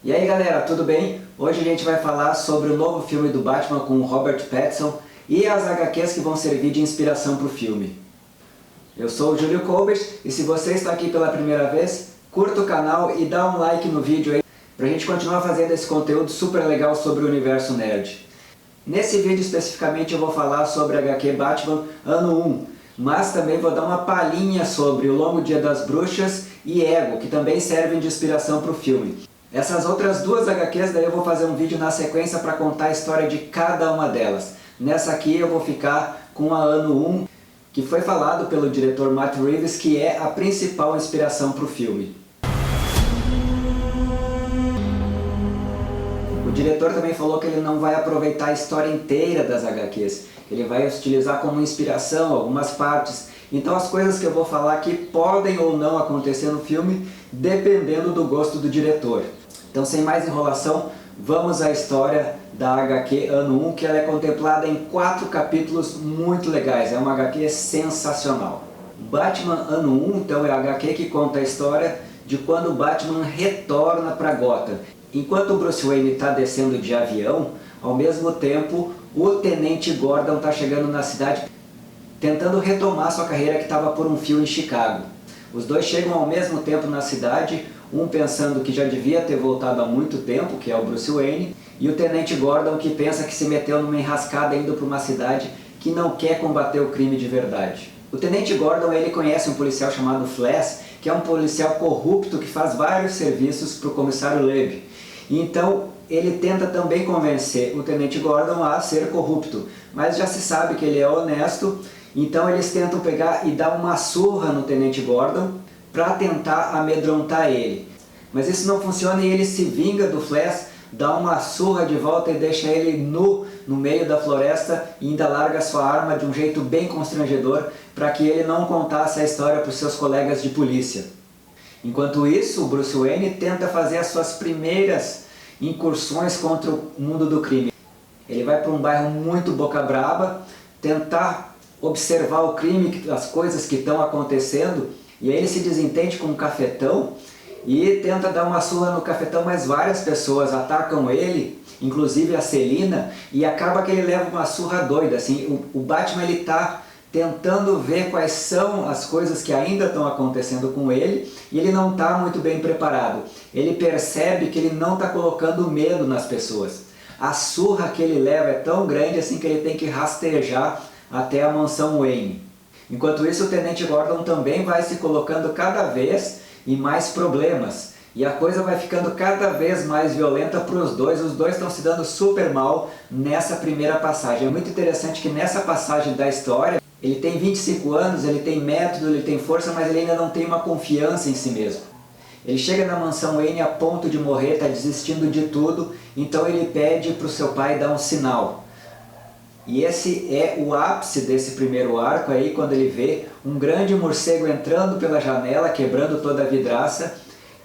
E aí galera, tudo bem? Hoje a gente vai falar sobre o novo filme do Batman com o Robert Pattinson e as HQs que vão servir de inspiração para o filme. Eu sou o Júlio Colbert e se você está aqui pela primeira vez, curta o canal e dá um like no vídeo aí pra gente continuar fazendo esse conteúdo super legal sobre o universo nerd. Nesse vídeo especificamente eu vou falar sobre a HQ Batman Ano 1, mas também vou dar uma palhinha sobre O Longo Dia das Bruxas e Ego, que também servem de inspiração para o filme. Essas outras duas HQs daí eu vou fazer um vídeo na sequência para contar a história de cada uma delas. Nessa aqui eu vou ficar com a Ano 1, que foi falado pelo diretor Matt Reeves, que é a principal inspiração para o filme. O diretor também falou que ele não vai aproveitar a história inteira das HQs, ele vai utilizar como inspiração algumas partes. Então as coisas que eu vou falar aqui podem ou não acontecer no filme, dependendo do gosto do diretor. Então sem mais enrolação, vamos à história da HQ Ano 1, que ela é contemplada em 4 capítulos muito legais, é uma HQ sensacional. Batman Ano 1, então, é a HQ que conta a história de quando o Batman retorna para Gotham. Enquanto o Bruce Wayne está descendo de avião, ao mesmo tempo o Tenente Gordon está chegando na cidade tentando retomar sua carreira que estava por um fio em Chicago. Os dois chegam ao mesmo tempo na cidade, um pensando que já devia ter voltado há muito tempo, que é o Bruce Wayne, e o Tenente Gordon que pensa que se meteu numa enrascada indo para uma cidade que não quer combater o crime de verdade. O Tenente Gordon ele conhece um policial chamado Flash, que é um policial corrupto que faz vários serviços para o comissário Loeb. Então ele tenta também convencer o Tenente Gordon a ser corrupto, mas já se sabe que ele é honesto. Então eles tentam pegar e dar uma surra no Tenente Gordon para tentar amedrontar ele. Mas isso não funciona e ele se vinga do Flash, dá uma surra de volta e deixa ele nu no meio da floresta e ainda larga sua arma de um jeito bem constrangedor para que ele não contasse a história para os seus colegas de polícia. Enquanto isso, o Bruce Wayne tenta fazer as suas primeiras incursões contra o mundo do crime. Ele vai para um bairro muito boca braba, tentar observar o crime, as coisas que estão acontecendo, e aí ele se desentende com um cafetão e tenta dar uma surra no cafetão, mas várias pessoas atacam ele, inclusive a Selina, e acaba que ele leva uma surra doida. Assim, o Batman ele está tentando ver quais são as coisas que ainda estão acontecendo com ele e ele não está muito bem preparado. Ele percebe que ele não está colocando medo nas pessoas. A surra que ele leva é tão grande assim que ele tem que rastejar até a mansão Wayne. Enquanto isso, o Tenente Gordon também vai se colocando cada vez em mais problemas. E a coisa vai ficando cada vez mais violenta para os dois estão se dando super mal nessa primeira passagem. É muito interessante que nessa passagem da história, ele tem 25 anos, ele tem método, ele tem força, mas ele ainda não tem uma confiança em si mesmo. Ele chega na mansão Wayne a ponto de morrer, está desistindo de tudo, então ele pede para o seu pai dar um sinal. E esse é o ápice desse primeiro arco aí, quando ele vê um grande morcego entrando pela janela, quebrando toda a vidraça,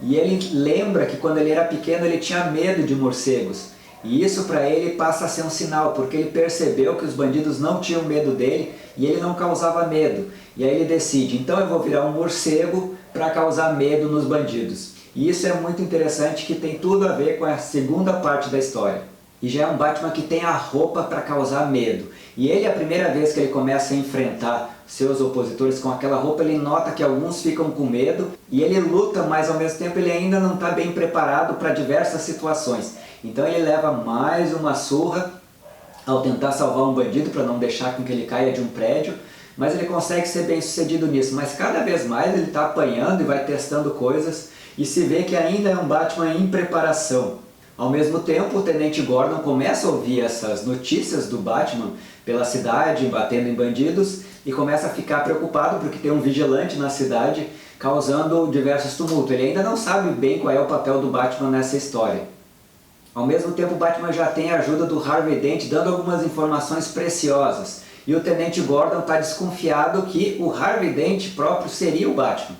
e ele lembra que quando ele era pequeno ele tinha medo de morcegos. E isso para ele passa a ser um sinal, porque ele percebeu que os bandidos não tinham medo dele e ele não causava medo. E aí ele decide, então eu vou virar um morcego para causar medo nos bandidos. E isso é muito interessante, que tem tudo a ver com a segunda parte da história. E já é um Batman que tem a roupa para causar medo. E ele, a primeira vez que ele começa a enfrentar seus opositores com aquela roupa, ele nota que alguns ficam com medo e ele luta, mas ao mesmo tempo ele ainda não está bem preparado para diversas situações. Então ele leva mais uma surra ao tentar salvar um bandido para não deixar com que ele caia de um prédio, mas ele consegue ser bem sucedido nisso. Mas cada vez mais ele está apanhando e vai testando coisas e se vê que ainda é um Batman em preparação. Ao mesmo tempo, o Tenente Gordon começa a ouvir essas notícias do Batman pela cidade, batendo em bandidos, e começa a ficar preocupado porque tem um vigilante na cidade causando diversos tumultos. Ele ainda não sabe bem qual é o papel do Batman nessa história. Ao mesmo tempo, o Batman já tem a ajuda do Harvey Dent dando algumas informações preciosas. E o Tenente Gordon está desconfiado que o Harvey Dent próprio seria o Batman.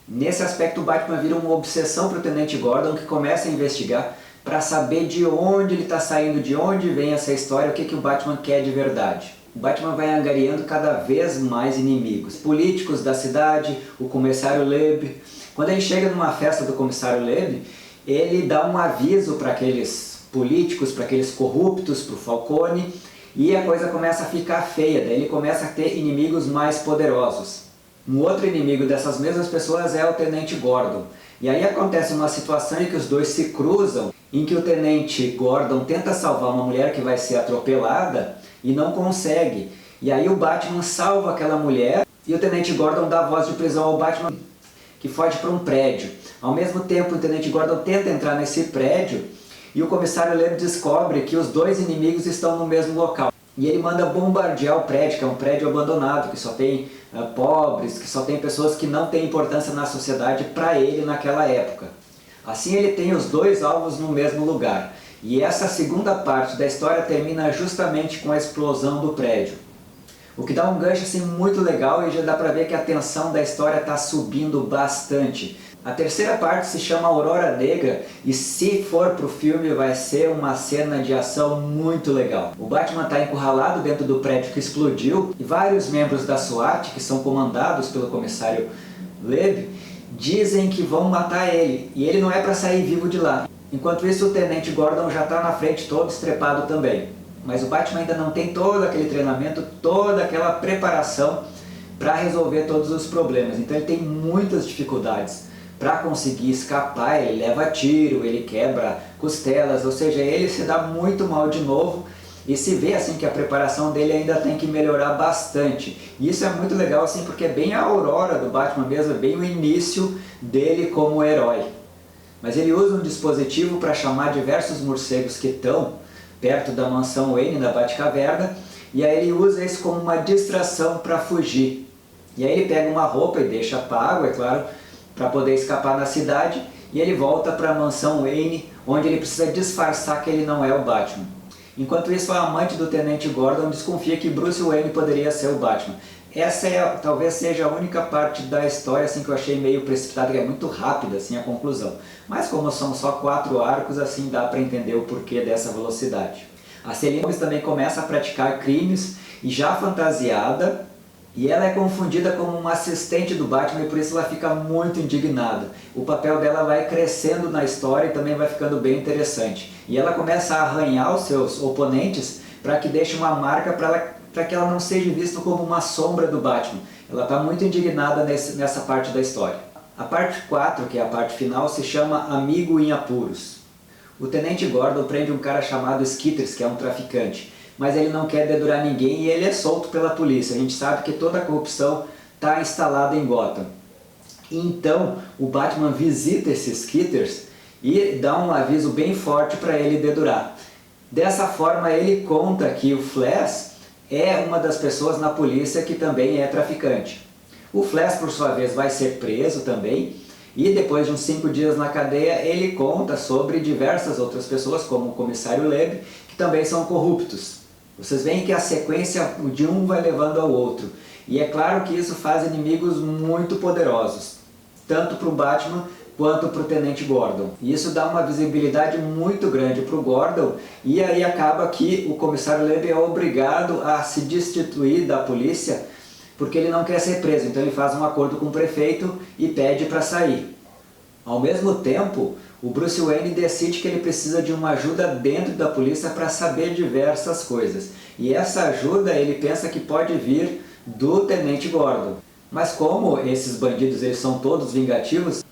Nesse aspecto, o Batman vira uma obsessão para o Tenente Gordon, que começa a investigar para saber de onde ele está saindo, de onde vem essa história, o que o Batman quer de verdade. O Batman vai angariando cada vez mais inimigos, políticos da cidade, o comissário Loeb. Quando ele chega numa festa do comissário Loeb, ele dá um aviso para aqueles políticos, para aqueles corruptos, para o Falcone, e a coisa começa a ficar feia, daí ele começa a ter inimigos mais poderosos. Um outro inimigo dessas mesmas pessoas é o Tenente Gordon. E aí acontece uma situação em que os dois se cruzam, em que o Tenente Gordon tenta salvar uma mulher que vai ser atropelada e não consegue. E aí o Batman salva aquela mulher e o Tenente Gordon dá voz de prisão ao Batman, que foge para um prédio. Ao mesmo tempo, o Tenente Gordon tenta entrar nesse prédio e o Comissário Loeb descobre que os dois inimigos estão no mesmo local. E ele manda bombardear o prédio, que é um prédio abandonado, que só tem pobres, que só tem pessoas que não têm importância na sociedade para ele naquela época. Assim ele tem os dois alvos no mesmo lugar. E essa segunda parte da história termina justamente com a explosão do prédio. O que dá um gancho assim muito legal e já dá para ver que a tensão da história está subindo bastante. A terceira parte se chama Aurora Negra e se for pro filme vai ser uma cena de ação muito legal. O Batman está encurralado dentro do prédio que explodiu e vários membros da SWAT, que são comandados pelo Comissário Loeb, dizem que vão matar ele e ele não é para sair vivo de lá. Enquanto isso o Tenente Gordon já está na frente todo estrepado também. Mas o Batman ainda não tem todo aquele treinamento, toda aquela preparação para resolver todos os problemas. Então ele tem muitas dificuldades para conseguir escapar, ele leva tiro, ele quebra costelas, ou seja, ele se dá muito mal de novo e se vê assim que a preparação dele ainda tem que melhorar bastante. E isso é muito legal assim porque é bem a aurora do Batman mesmo, é bem o início dele como herói. Mas ele usa um dispositivo para chamar diversos morcegos que estão perto da mansão Wayne, da Batcaverna, e aí ele usa isso como uma distração para fugir. E aí ele pega uma roupa e deixa pago, é claro, para poder escapar na cidade, e ele volta para a mansão Wayne, onde ele precisa disfarçar que ele não é o Batman. Enquanto isso, a amante do Tenente Gordon desconfia que Bruce Wayne poderia ser o Batman. Essa talvez seja a única parte da história assim, que eu achei meio precipitada, que é muito rápida assim, a conclusão. Mas como são só 4 arcos, assim dá para entender o porquê dessa velocidade. A Selina também começa a praticar crimes e já fantasiada, e ela é confundida como uma assistente do Batman e por isso ela fica muito indignada. O papel dela vai crescendo na história e também vai ficando bem interessante. E ela começa a arranhar os seus oponentes para que deixe uma marca para que ela não seja vista como uma sombra do Batman. Ela está muito indignada nessa parte da história. A parte 4, que é a parte final, se chama Amigo em Apuros. O Tenente Gordon prende um cara chamado Skitters, que é um traficante. Mas ele não quer dedurar ninguém e ele é solto pela polícia. A gente sabe que toda a corrupção está instalada em Gotham. Então o Batman visita esses Skitters e dá um aviso bem forte para ele dedurar. Dessa forma ele conta que o Flash é uma das pessoas na polícia que também é traficante. O Flash, por sua vez, vai ser preso também e depois de uns 5 dias na cadeia ele conta sobre diversas outras pessoas, como o Comissário Loeb, que também são corruptos. Vocês veem que a sequência de um vai levando ao outro. E é claro que isso faz inimigos muito poderosos, tanto para o Batman quanto para o Tenente Gordon. E isso dá uma visibilidade muito grande para o Gordon, e aí acaba que o Comissário Loeb é obrigado a se destituir da polícia, porque ele não quer ser preso. Então ele faz um acordo com o prefeito e pede para sair. Ao mesmo tempo, o Bruce Wayne decide que ele precisa de uma ajuda dentro da polícia para saber diversas coisas. E essa ajuda ele pensa que pode vir do Tenente Gordon. Mas como esses bandidos eles são todos vingativos,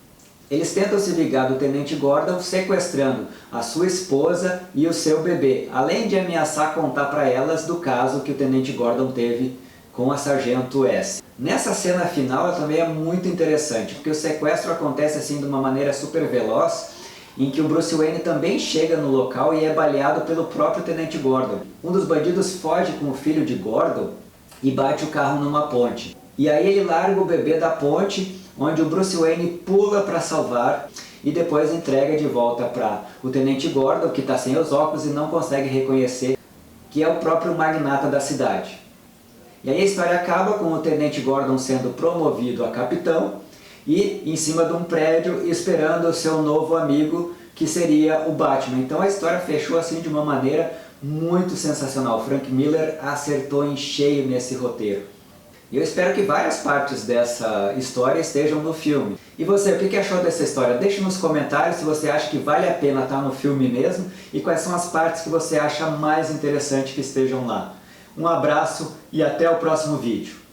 eles tentam se vingar do Tenente Gordon sequestrando a sua esposa e o seu bebê, além de ameaçar contar para elas do caso que o Tenente Gordon teve com a Sargento S. Nessa cena final ela também é muito interessante, porque o sequestro acontece assim de uma maneira super veloz, em que o Bruce Wayne também chega no local e é baleado pelo próprio Tenente Gordon. Um dos bandidos foge com o filho de Gordon e bate o carro numa ponte. E aí ele larga o bebê da ponte, onde o Bruce Wayne pula para salvar e depois entrega de volta para o Tenente Gordon, que está sem os óculos e não consegue reconhecer que é o próprio magnata da cidade. E aí a história acaba com o Tenente Gordon sendo promovido a capitão e em cima de um prédio esperando o seu novo amigo, que seria o Batman. Então a história fechou assim de uma maneira muito sensacional. Frank Miller acertou em cheio nesse roteiro. E eu espero que várias partes dessa história estejam no filme. E você, o que achou dessa história? Deixe nos comentários se você acha que vale a pena estar no filme mesmo e quais são as partes que você acha mais interessante que estejam lá. Um abraço e até o próximo vídeo.